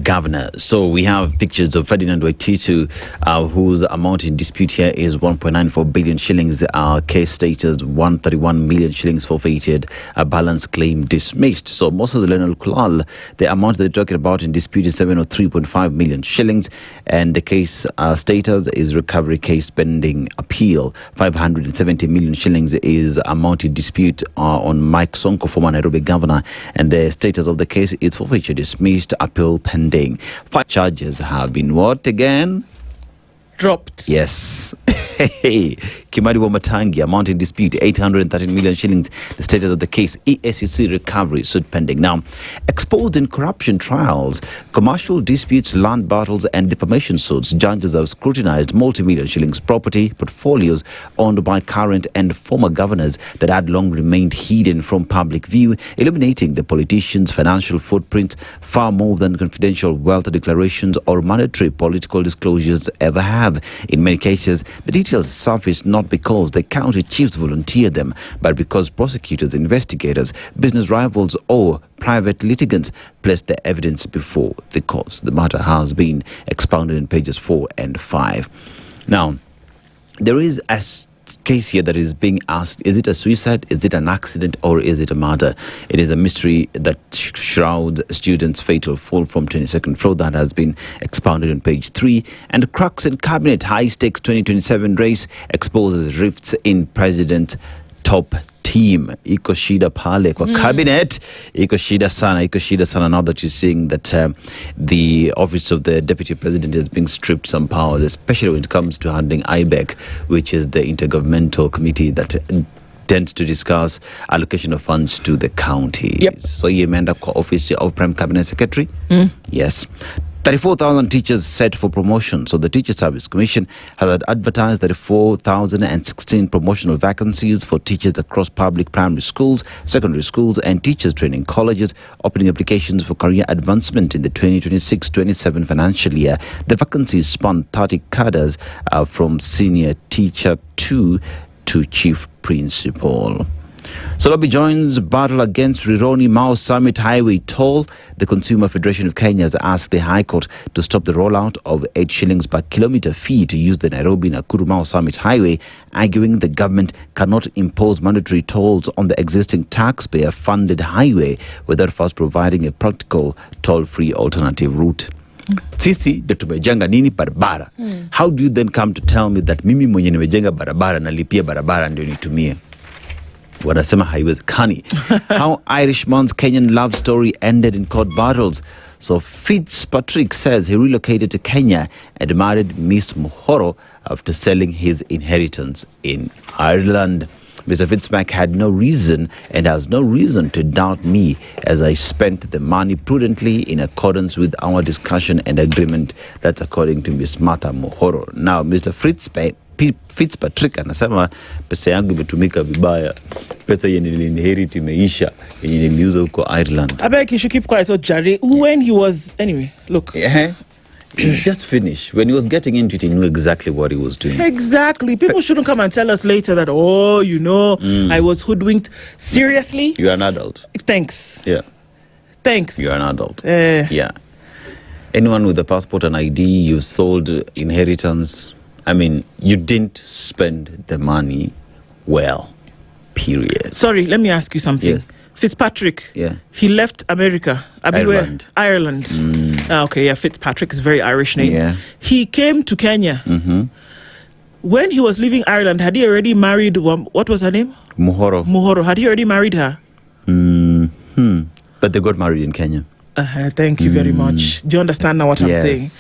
governor. So we have pictures of Ferdinand Waititu, whose amount in dispute here is 1.94 billion shillings. Case status 131 million shillings forfeited. A balance claim dismissed. So Moses Lenal Kulal, the amount they're talking about in dispute is 703.5 million shillings, and the case status is recovery case pending appeal. 570 million shillings is amount in dispute on Mike Sonko, former Nairobi governor, and the status of the case is forfeiture dismissed, appeal pending. 5 charges have been what again? Dropped. Yes. Kimari Wamatangi, amount in dispute 813 million shillings. The status of the case, EACC recovery suit pending. Now, exposed in corruption trials, commercial disputes, land battles and defamation suits, judges have scrutinized multi-million shillings property portfolios owned by current and former governors that had long remained hidden from public view, illuminating the politicians' financial footprint far more than confidential wealth declarations or mandatory political disclosures ever have. In many cases, the details surface not because the county chiefs volunteered them, but because prosecutors, investigators, business rivals or private litigants placed the evidence before the courts. The matter has been expounded in pages 4 and 5. Now, there is a case here that is being asked, is it a suicide, is it an accident, or is it a murder? It is a mystery that shrouds students' fatal fall from 22nd floor. That has been expounded on page 3. And cracks in cabinet, high-stakes 2027 race exposes rifts in president top team. Iko shida pale kwa cabinet. Iko shida sana. Now that you're seeing that the office of the deputy president is being stripped some powers, especially when it comes to handling IBEC, which is the intergovernmental committee that tends to discuss allocation of funds to the counties. Yep. So you amenda kwa office of Prime Cabinet Secretary? Yes. 34,000 teachers set for promotion. So the Teacher Service Commission has advertised 34,016 promotional vacancies for teachers across public primary schools, secondary schools and teachers training colleges, opening applications for career advancement in the 2026-27 financial year. The vacancies span 30 cadres from senior teacher 2 to chief principal. Solobi joins battle against Rironi Mau Summit Highway toll. The Consumer Federation of Kenya has asked the High Court to stop the rollout of 8 shillings per kilometre fee to use the Nairobi-Nakuru Mau Summit Highway, arguing the government cannot impose mandatory tolls on the existing taxpayer-funded highway without first providing a practical toll-free alternative route. Sisi ndio tumejenga nini barabara. How do you then come to tell me that mimi mwenye nimejenga barabara nalipia barabara ndio nitumie? Wanasema haiwezekani. How Irishman's Kenyan love story ended in court battles. So Fitzpatrick says he relocated to Kenya and married Miss Muhoro after selling his inheritance in Ireland. Mr. Fitzpatrick had no reason and has no reason to doubt me as I spent the money prudently in accordance with our discussion and agreement. That's according to Miss Martha Muhoro. Now, Mr. Fitzpatrick anasema pesa yangu imetumika vibaya. Pesa yenye niliinherit imeisha, yenye niliuza huko Ireland. I beg you should keep quiet. So Jerry, when he was anyway, look. Just finish. When he was getting into it, he knew exactly what he was doing. Exactly. People shouldn't come and tell us later that, oh, you know, I was hoodwinked. Seriously? You're an adult. Thanks. Yeah. Thanks. You're an adult. Yeah. Anyone with a passport and ID, you sold inheritance. I mean, you didn't spend the money well, period. Sorry, let me ask you something. Yes. Fitzpatrick, he left America. Ireland. Ireland. Okay, yeah, Fitzpatrick is a very Irish name. Yeah. He came to Kenya. When he was leaving Ireland, had he already married, what was her name? Muhoro. Had he already married her? But they got married in Kenya. Thank you very much. Do you understand now what I'm saying?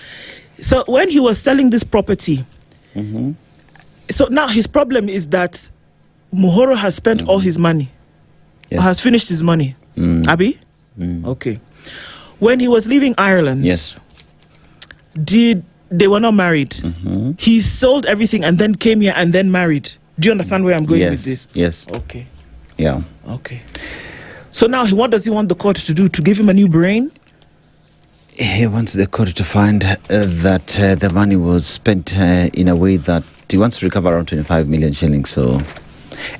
So when he was selling this property, so now his problem is that Muhoro has spent all his money. Or has finished his money. Abi? Okay. When he was leaving Ireland, they were not married. He sold everything and then came here and then married. Do you understand where I'm going with this? Yes. Okay. Yeah. Okay. So now what does he want the court to do? To give him a new brain? He wants the court to find that the money was spent in a way that he wants to recover around 25 million shillings. So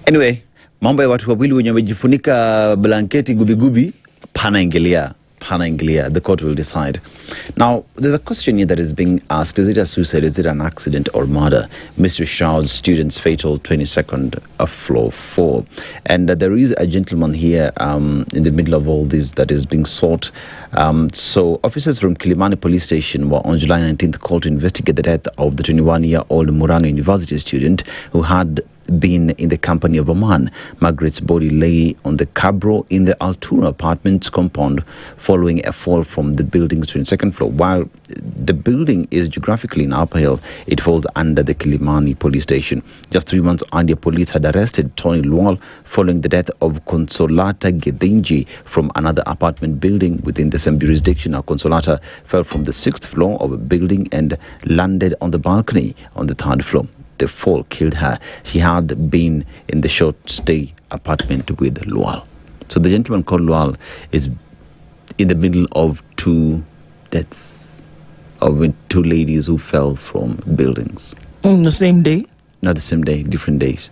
anyway, mambo ya watu wawili wenye wamejifunika blanketi gubi-gubi, pana Hannah Inglia. The court will decide. Now, there's a question here that is being asked. Is it a suicide? Is it an accident or murder? Mystery shrouds student's fatal 22nd floor fall. And there is a gentleman here in the middle of all this that is being sought. So officers from Kilimani police station were on July 19th called to investigate the death of the 21-year-old Murang'a University student who had been in the company of a man. Margaret's body lay on the cabro in the Altura apartments compound following a fall from the building's 22nd floor. While the building is geographically in Upper Hill, it falls under the Kilimani police station. Just 3 months earlier, police had arrested Tony Lual following the death of Consolata Gedinji from another apartment building within the same jurisdiction. Now, Consolata fell from the 6th floor of a building and landed on the balcony on the 3rd floor. The fall killed her. She had been in the short stay apartment with Lual. So the gentleman called Lual is in the middle of two deaths of two ladies who fell from buildings. On the same day? Not the same day, different days.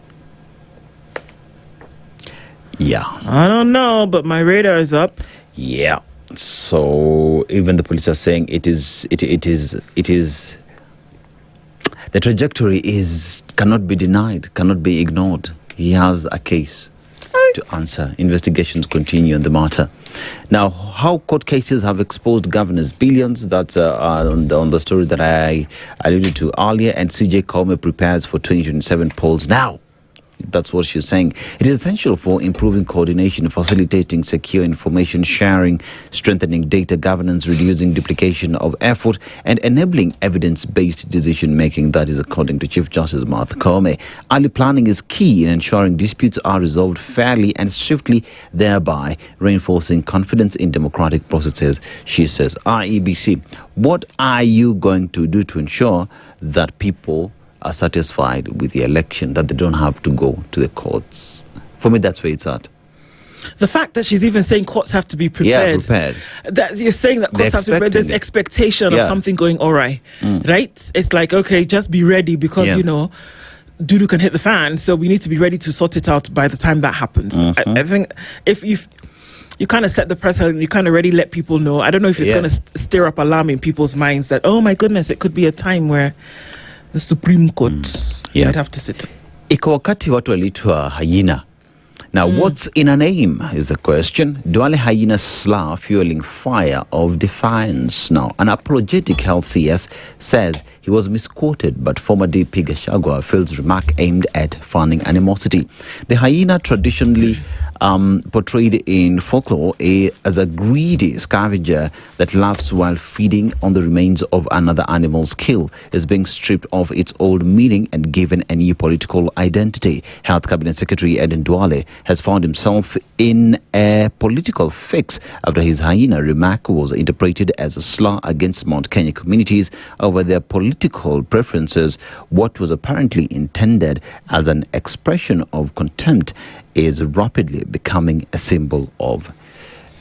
Yeah. I don't know, but my radar is up. Yeah. So even the police are saying it is the trajectory cannot be denied, cannot be ignored. He has a case to answer. Investigations continue on the matter. Now, how court cases have exposed governors' billions, that's on the story that I alluded to earlier, and CJ Kome prepares for 2027 polls now. That's what she's saying. It is essential for improving coordination, facilitating secure information sharing, strengthening data governance, reducing duplication of effort, and enabling evidence-based decision-making. That is according to Chief Justice Martha Koome. Early planning is key in ensuring disputes are resolved fairly and swiftly, thereby reinforcing confidence in democratic processes, she says. IEBC, what are you going to do to ensure that people are satisfied with the election, that they don't have to go to the courts? For me, that's where it's at. The fact that she's even saying courts have to be prepared. Yeah, prepared. That you're saying that courts have to be prepared. There's expectation of something going all right. Right? It's like, okay, just be ready because, doo-doo can hit the fan. So we need to be ready to sort it out by the time that happens. I think if you kind of set the precedent, you kind of already let people know. I don't know if it's going to stir up alarm in people's minds that, oh my goodness, it could be a time where the Supreme Court might have to sit. Iko wakati watu waliitwa hyena. Now, what's in a name is the question. Duale hyena slur fueling fire of defiance. Now, an apologetic health CS says he was misquoted, but former DP Gachagua feels remark aimed at fanning animosity. The hyena, traditionally portrayed in folklore as a greedy scavenger that laughs while feeding on the remains of another animal's kill, is being stripped of its old meaning and given a new political identity. Health Cabinet Secretary Eden Duale has found himself in a political fix after his hyena remark was interpreted as a slur against Mount Kenya communities over their political preferences. What was apparently intended as an expression of contempt is rapidly becoming a symbol of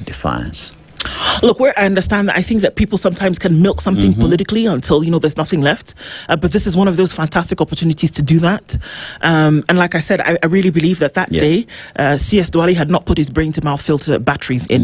defiance. Look, where I understand that, I think that people sometimes can milk something politically until, there's nothing left. But this is one of those fantastic opportunities to do that. And like I said, I really believe that day, CS Duale had not put his brain-to-mouth filter batteries in.